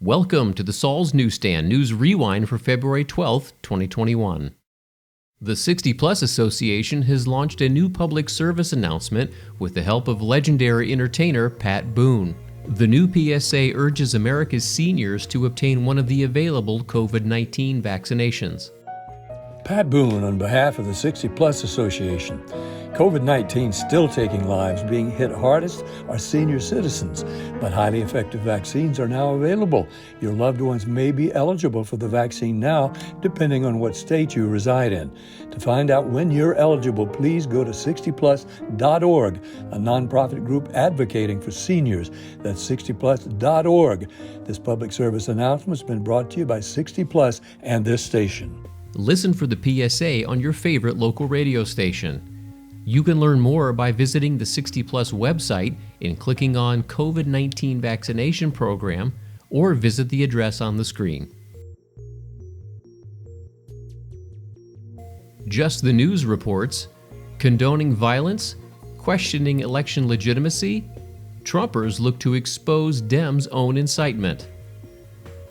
Welcome to the Saul's Newsstand News Rewind for February 12th, 2021. The 60 Plus Association has launched a new public service announcement with the help of legendary entertainer Pat Boone. The new PSA urges America's seniors to obtain one of the available COVID-19 vaccinations. Pat Boone on behalf of the 60 Plus Association. COVID-19 still taking lives. Being hit hardest are senior citizens, but highly effective vaccines are now available. Your loved ones may be eligible for the vaccine now, depending on what state you reside in. To find out when you're eligible, please go to 60plus.org, a nonprofit group advocating for seniors. That's 60plus.org. This public service announcement has been brought to you by 60 Plus and this station. Listen for the PSA on your favorite local radio station. You can learn more by visiting the 60 Plus website and clicking on COVID-19 vaccination program, or visit the address on the screen. Just the News reports, condoning violence, questioning election legitimacy, Trumpers look to expose Dems' own incitement.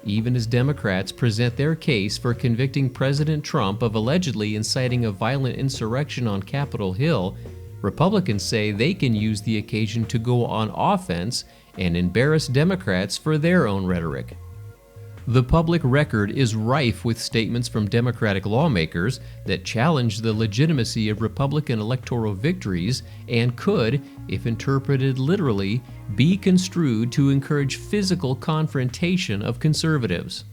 Even as Democrats present their case for convicting President Trump of allegedly inciting a violent insurrection on Capitol Hill, Republicans say they can use the occasion to go on offense and embarrass Democrats for their own rhetoric. The public record is rife with statements from Democratic lawmakers that challenge the legitimacy of Republican electoral victories and could, if interpreted literally, be construed to encourage physical confrontation of conservatives.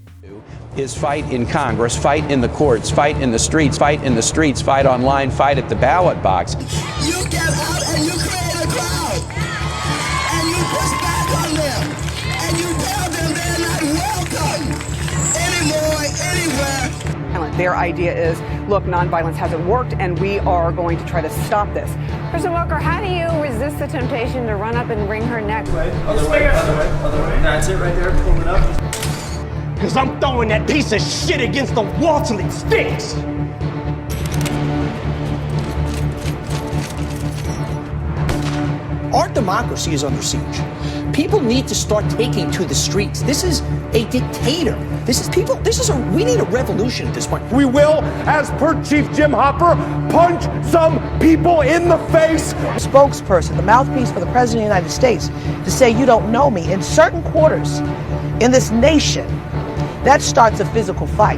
Is fight in Congress, fight in the courts, fight in the streets, fight online, fight at the ballot box. You get out and you create a crowd, and you push back on them, and you tell them they're not welcome anymore, anywhere. Their idea is, look, nonviolence hasn't worked, and we are going to try to stop this. President Walker, how do you resist the temptation to run up and wring her neck? Other way. That's it right there, pull it up. Because I'm throwing that piece of shit against the wall till it sticks. Our democracy is under siege. People need to start taking to the streets. This is a dictator. We need a revolution at this point. We will, as per Chief Jim Hopper, punch some people in the face. Spokesperson, the mouthpiece for the President of the United States, to say you don't know me. In certain quarters in this nation, that starts a physical fight.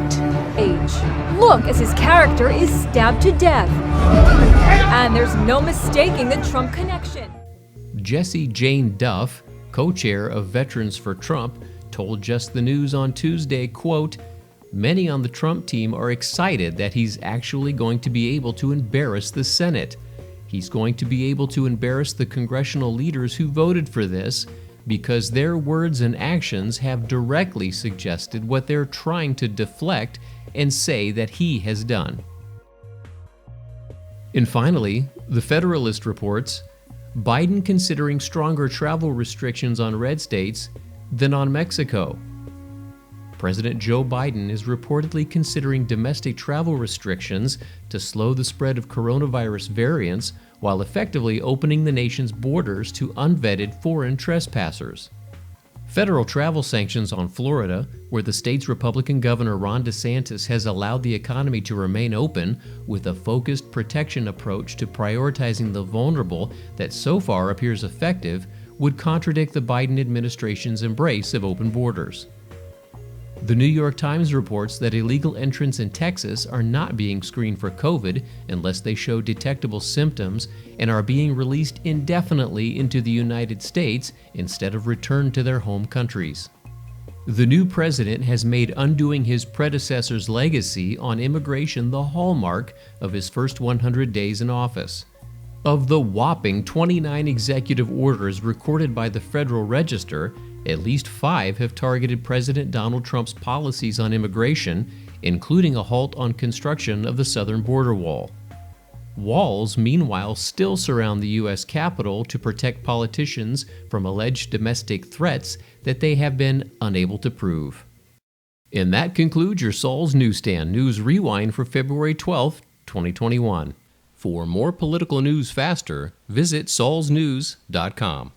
Look as his character is stabbed to death. And there's no mistaking the Trump connection. Jessie Jane Duff, co-chair of Veterans for Trump, told Just the News on Tuesday, quote, "Many on the Trump team are excited that he's actually going to be able to embarrass the Senate. He's going to be able to embarrass the congressional leaders who voted for this because their words and actions have directly suggested what they're trying to deflect and say that he has done." And finally, The Federalist reports, Biden considering stronger travel restrictions on red states than on Mexico. President Joe Biden is reportedly considering domestic travel restrictions to slow the spread of coronavirus variants while effectively opening the nation's borders to unvetted foreign trespassers. Federal travel sanctions on Florida, where the state's Republican Governor Ron DeSantis has allowed the economy to remain open with a focused protection approach to prioritizing the vulnerable that so far appears effective, would contradict the Biden administration's embrace of open borders. The New York Times reports that illegal entrants in Texas are not being screened for COVID unless they show detectable symptoms and are being released indefinitely into the United States instead of returned to their home countries. The new president has made undoing his predecessor's legacy on immigration the hallmark of his first 100 days in office. Of the whopping 29 executive orders recorded by the Federal Register, at least 5 have targeted President Donald Trump's policies on immigration, including a halt on construction of the southern border wall. Walls, meanwhile, still surround the U.S. Capitol to protect politicians from alleged domestic threats that they have been unable to prove. And that concludes your Saul's Newsstand News Rewind for February 12, 2021. For more political news faster, visit saulsnews.com.